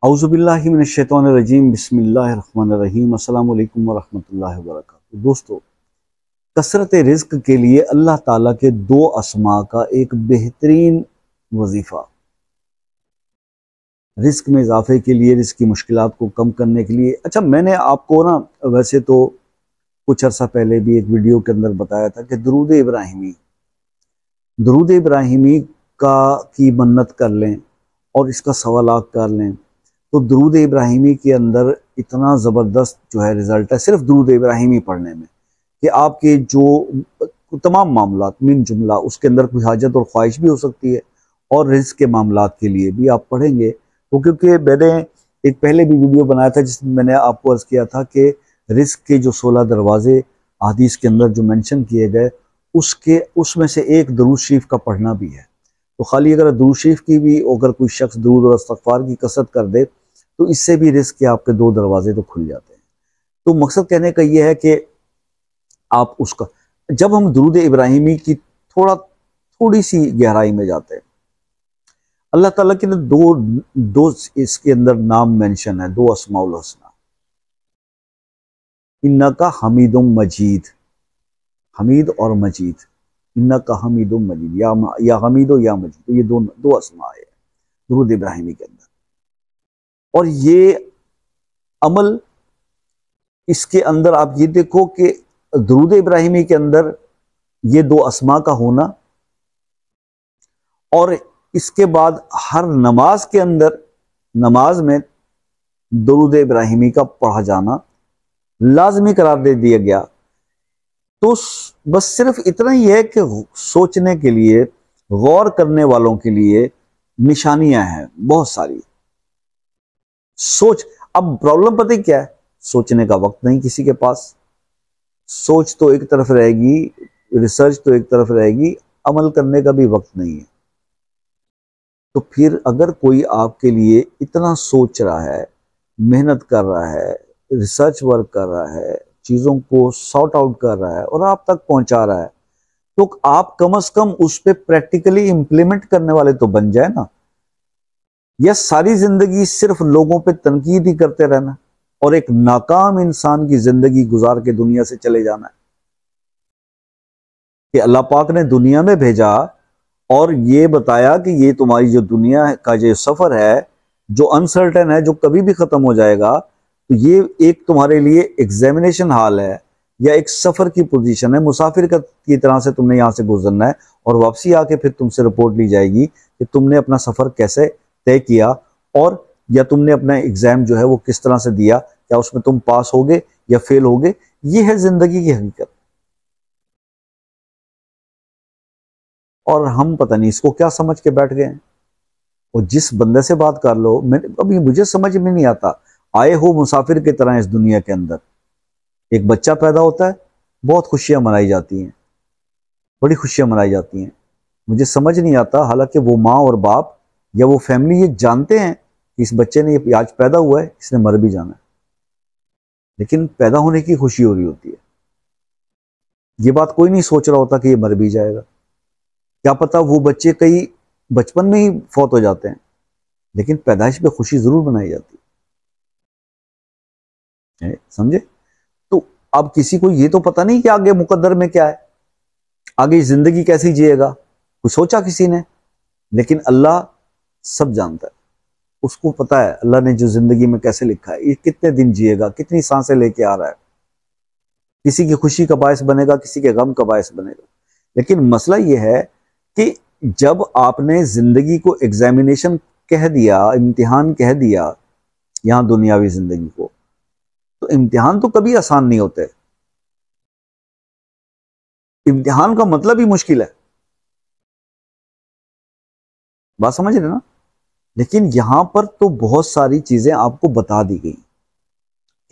औज़ुबिल्लाहि मिनश्शैतानिर्रजीम बिस्मिल्लाहिर्रहमानिर्रहीम अस्सलामु अलैकुम वरहमतुल्लाहि वबरकातुहू। दोस्तों, कसरत रिज़्क़ के लिए अल्लाह ताला के दो अस्मा का एक बेहतरीन वजीफ़ा, रिज़्क़ में इजाफे के लिए, रिज़्क़ की मुश्किलात को कम करने के लिए। अच्छा, मैंने आपको ना वैसे तो कुछ अर्सा पहले भी एक वीडियो के अंदर बताया था कि दरूद इब्राहिमी की मन्नत कर लें और इसका सवालात कर लें तो दरूद इब्राहिमी के अंदर इतना ज़बरदस्त जो है रिज़ल्ट है सिर्फ दरूद इब्राहिमी पढ़ने में, कि आपके जो तमाम मामलात मिन जुमला उसके अंदर कोई हाजत और ख्वाहिश भी हो सकती है, और रिज़्क़ के मामलात के लिए भी आप पढ़ेंगे। तो क्योंकि मैंने एक पहले भी वीडियो बनाया था जिसमें मैंने आपको अर्ज़ किया था कि रिज़्क़ के जो 16 दरवाजे हदीस के अंदर जो मेंशन किए गए उसमें से एक दरूद शरीफ का पढ़ना भी है। तो खाली अगर दरूद शरीफ की भी अगर कोई शख्स दरूद और इस्तग़फ़ार की कसरत कर दे तो इससे भी रिज़्क़ के आपके दो दरवाजे तो खुल जाते हैं। तो मकसद कहने का ये है कि आप उसका, जब हम दरूद इब्राहिमी की थोड़ी सी गहराई में जाते हैं, अल्लाह ताला के दो इसके अंदर नाम मेंशन है, दो अस्माउल हुस्ना, इन्नका हमीदुम मजीद, हमीद और मजीद, इन्नका हमीदुम मजीद, या हमीदो या मजीद, तो ये दो अस्मा है दरूद इब्राहिमी के अंदर। और ये अमल इसके अंदर आप ये देखो कि दरूद इब्राहिमी के अंदर ये दो अस्मा का होना, और इसके बाद हर नमाज के अंदर, नमाज में दरूद इब्राहिमी का पढ़ा जाना लाजमी करार दे दिया गया। तो बस सिर्फ इतना ही है कि सोचने के लिए, गौर करने वालों के लिए निशानियां हैं बहुत सारी। अब प्रॉब्लम पता ही क्या है, सोचने का वक्त नहीं किसी के पास। सोच तो एक तरफ रहेगी, रिसर्च तो एक तरफ रहेगी, अमल करने का भी वक्त नहीं है। तो फिर अगर कोई आपके लिए इतना सोच रहा है, मेहनत कर रहा है, रिसर्च वर्क कर रहा है, चीज़ों को सॉर्ट आउट कर रहा है और आप तक पहुंचा रहा है, तो आप कम से कम उस पर प्रैक्टिकली इंप्लीमेंट करने वाले तो बन जाए ना। या सारी जिंदगी सिर्फ लोगों पे तनकीद ही करते रहना और एक नाकाम इंसान की जिंदगी गुजार के दुनिया से चले जाना है। कि अल्लाह पाक ने दुनिया में भेजा और ये बताया कि ये तुम्हारी जो दुनिया का जो सफर है, जो अनसर्टेन है, जो कभी भी खत्म हो जाएगा, तो ये एक तुम्हारे लिए एग्जामिनेशन हाल है या एक सफर की पोजीशन है। मुसाफिर की तरह से तुमने यहाँ से गुजरना है और वापसी आके फिर तुमसे रिपोर्ट ली जाएगी कि तुमने अपना सफर कैसे तय किया और या तुमने अपना एग्जाम जो है वो किस तरह से दिया, क्या उसमें तुम पास होगे या फेल होगे। ये है जिंदगी की हकीकत। और हम पता नहीं इसको क्या समझ के बैठ गए हैं। और जिस बंदे से बात कर लो, अभी मुझे समझ में नहीं आता, आए हो मुसाफिर की तरह इस दुनिया के अंदर। एक बच्चा पैदा होता है, बहुत खुशियां मनाई जाती हैं, बड़ी खुशियां मनाई जाती हैं। मुझे समझ नहीं आता, हालांकि वो माँ और बाप या वो फैमिली ये जानते हैं कि इस बच्चे ने आज पैदा हुआ है, इसने मर भी जाना है, लेकिन पैदा होने की खुशी हो रही होती है। ये बात कोई नहीं सोच रहा होता कि ये मर भी जाएगा। क्या पता वो बच्चे कई बचपन में ही फौत हो जाते हैं, लेकिन पैदाइश पे खुशी जरूर मनाई जाती है। समझे? तो अब किसी को ये तो पता नहीं कि आगे मुकद्दर में क्या है, आगे जिंदगी कैसी जिएगा, कुछ सोचा किसी ने, लेकिन अल्लाह सब जानता है। उसको पता है अल्लाह ने जो जिंदगी में कैसे लिखा है, ये कितने दिन जिएगा, कितनी सांसें लेके आ रहा है, किसी की खुशी का बायस बनेगा, किसी के गम का बायस बनेगा। लेकिन मसला ये है कि जब आपने जिंदगी को एग्जामिनेशन कह दिया, इम्तिहान कह दिया यहां दुनियावी जिंदगी को, तो इम्तिहान तो कभी आसान नहीं होते। इम्तिहान का मतलब ही मुश्किल है, बात समझ रहे ना। लेकिन यहां पर तो बहुत सारी चीजें आपको बता दी गई।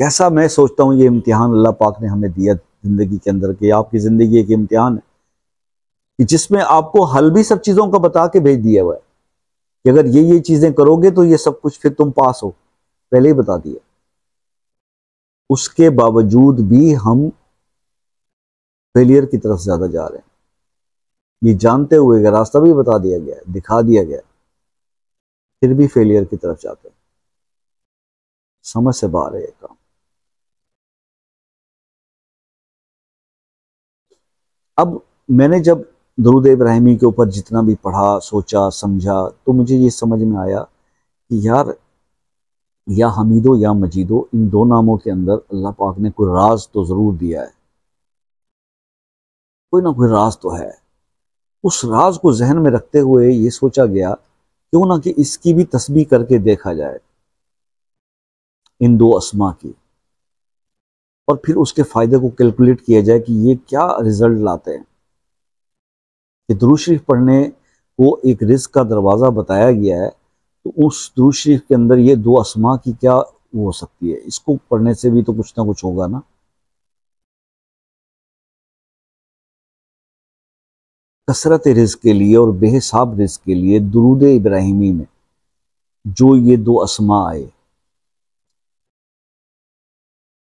कैसा मैं सोचता हूं ये इम्तिहान अल्लाह पाक ने हमें दिया जिंदगी के अंदर, कि आपकी जिंदगी एक इम्तिहान है कि जिसमें आपको हल भी सब चीजों का बता के भेज दिया हुआ है कि अगर ये चीजें करोगे तो ये सब कुछ फिर तुम पास हो, पहले ही बता दिया। उसके बावजूद भी हम फेलियर की तरफ ज्यादा जा रहे हैं, ये जानते हुए कि रास्ता भी बता दिया गया, दिखा दिया गया, फिर भी फेलियर की तरफ जाते हैं। سمجھ سے باہر ہے یہ کام۔ اب میں نے جب درود ابراہیمی کے اوپر جتنا بھی پڑھا، سوچا، سمجھا، تو مجھے یہ سمجھ میں آیا کہ یار یا حمیدو یا مجیدو، ان دو ناموں کے اندر اللہ پاک نے کوئی راز تو ضرور دیا ہے، کوئی نہ کوئی راز تو ہے۔ اس راز کو ذہن میں رکھتے ہوئے یہ سوچا گیا کیوں نہ کہ اس کی بھی تسبیح کر کے دیکھا جائے، ان دو اسما کی، اور پھر اس کے فائدے کو کیلکولیٹ کیا جائے کہ یہ کیا رزلٹ لاتے ہیں۔ کہ درود شریف پڑھنے کو ایک رزق کا دروازہ بتایا گیا ہے، تو اس درود شریف کے اندر یہ دو اسما کی کیا وہ ہو سکتی ہے، اس کو پڑھنے سے بھی تو کچھ نہ کچھ ہوگا نا۔ کثرت رزق کے لیے اور بے حساب رزق کے لیے درود ابراہیمی میں جو یہ دو اسما آئے،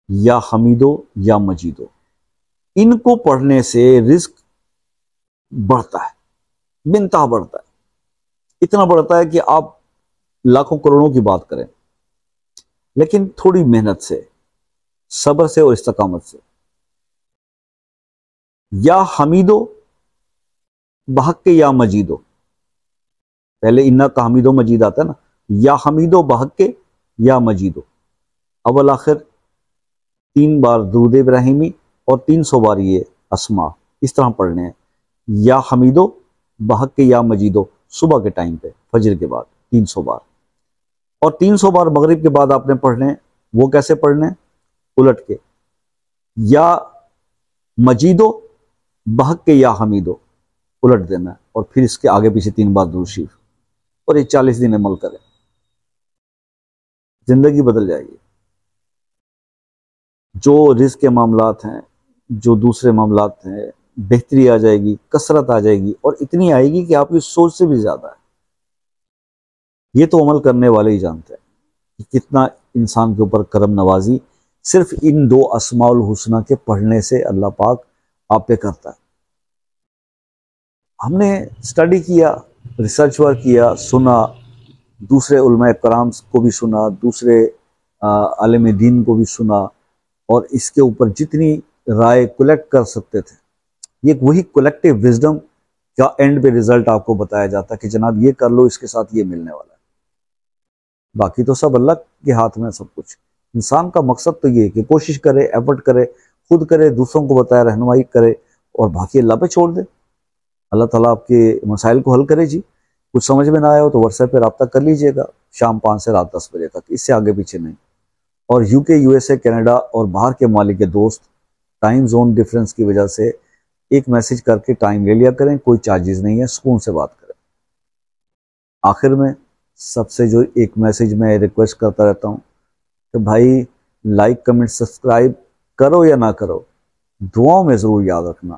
یا حمیدو یا مجیدو، ان کو پڑھنے سے رزق بڑھتا ہے، بنتا بڑھتا ہے، اتنا بڑھتا ہے کہ آپ لاکھوں کروڑوں کی بات کریں، لیکن تھوڑی محنت سے، صبر سے اور استقامت سے۔ یا حمیدو بحق یا مجیدو، پہلے انا کا حمید و مجید آتا ہے نا، یا حمیدو بحق یا مجیدو، اول آخر 3 بار درود ابراہیمی اور 300 بار یہ اسما، اس طرح پڑھنے ہیں۔ یا حمیدو بحق یا مجیدو صبح کے ٹائم پہ، فجر کے بعد 300 بار، اور 300 بار مغرب کے بعد آپ نے پڑھنے ہیں۔ وہ کیسے پڑھنے ہیں؟ الٹ کے، یا مجیدو بحق یا حمیدو الٹ دینا ہے، اور پھر اس کے آگے پیچھے 3 بار درود شریف، اور یہ 40 دن عمل کریں، زندگی بدل جائے گی۔ جو رزق کے معاملات ہیں، جو دوسرے معاملات ہیں، بہتری آ جائے گی، کثرت آ جائے گی، اور اتنی آئے گی کہ آپ کی سوچ سے بھی زیادہ ہے۔ یہ تو عمل کرنے والے ہی جانتے ہیں کہ کتنا انسان کے اوپر کرم نوازی صرف ان دو اسماء الحسنہ کے پڑھنے سے اللہ پاک آپ پہ کرتا ہے۔ ہم نے اسٹڈی کیا، ریسرچ ورک کیا، سنا، دوسرے علماء کرام کو بھی سنا، دوسرے عالم دین کو بھی سنا، اور اس کے اوپر جتنی رائے کلیکٹ کر سکتے تھے، یہ وہی کلیکٹیو وزڈم کا اینڈ پہ رزلٹ آپ کو بتایا جاتا کہ جناب یہ کر لو، اس کے ساتھ یہ ملنے والا ہے۔ باقی تو سب اللہ کے ہاتھ میں سب کچھ۔ انسان کا مقصد تو یہ کہ کوشش کرے، ایفرٹ کرے، خود کرے، دوسروں کو بتائے، رہنمائی کرے، اور باقی اللہ پہ چھوڑ دے۔ اللہ تعالیٰ آپ کے مسائل کو حل کرے۔ جی کچھ سمجھ میں نہ آیا ہو تو واٹس ایپ پہ رابطہ کر لیجئے گا، شام 5 سے رات 10 بجے تک، اس سے آگے پیچھے نہیں۔ اور UK، USA، کینیڈا اور باہر کے ممالک کے دوست ٹائم زون ڈیفرنس کی وجہ سے ایک میسج کر کے ٹائم لے لیا کریں، کوئی چارجز نہیں ہے، سکون سے بات کریں۔ آخر میں سب سے جو ایک میسج میں ریکویسٹ کرتا رہتا ہوں کہ بھائی لائک، کمنٹ، سبسکرائب کرو یا نہ کرو، دعاؤں میں ضرور یاد رکھنا۔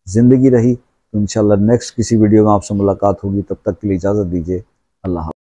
زندگی رہی تو انشاءاللہ نیکسٹ کسی ویڈیو میں آپ سے ملاقات ہوگی، تب تک کے لیے اجازت دیجیے، اللہ حافظ۔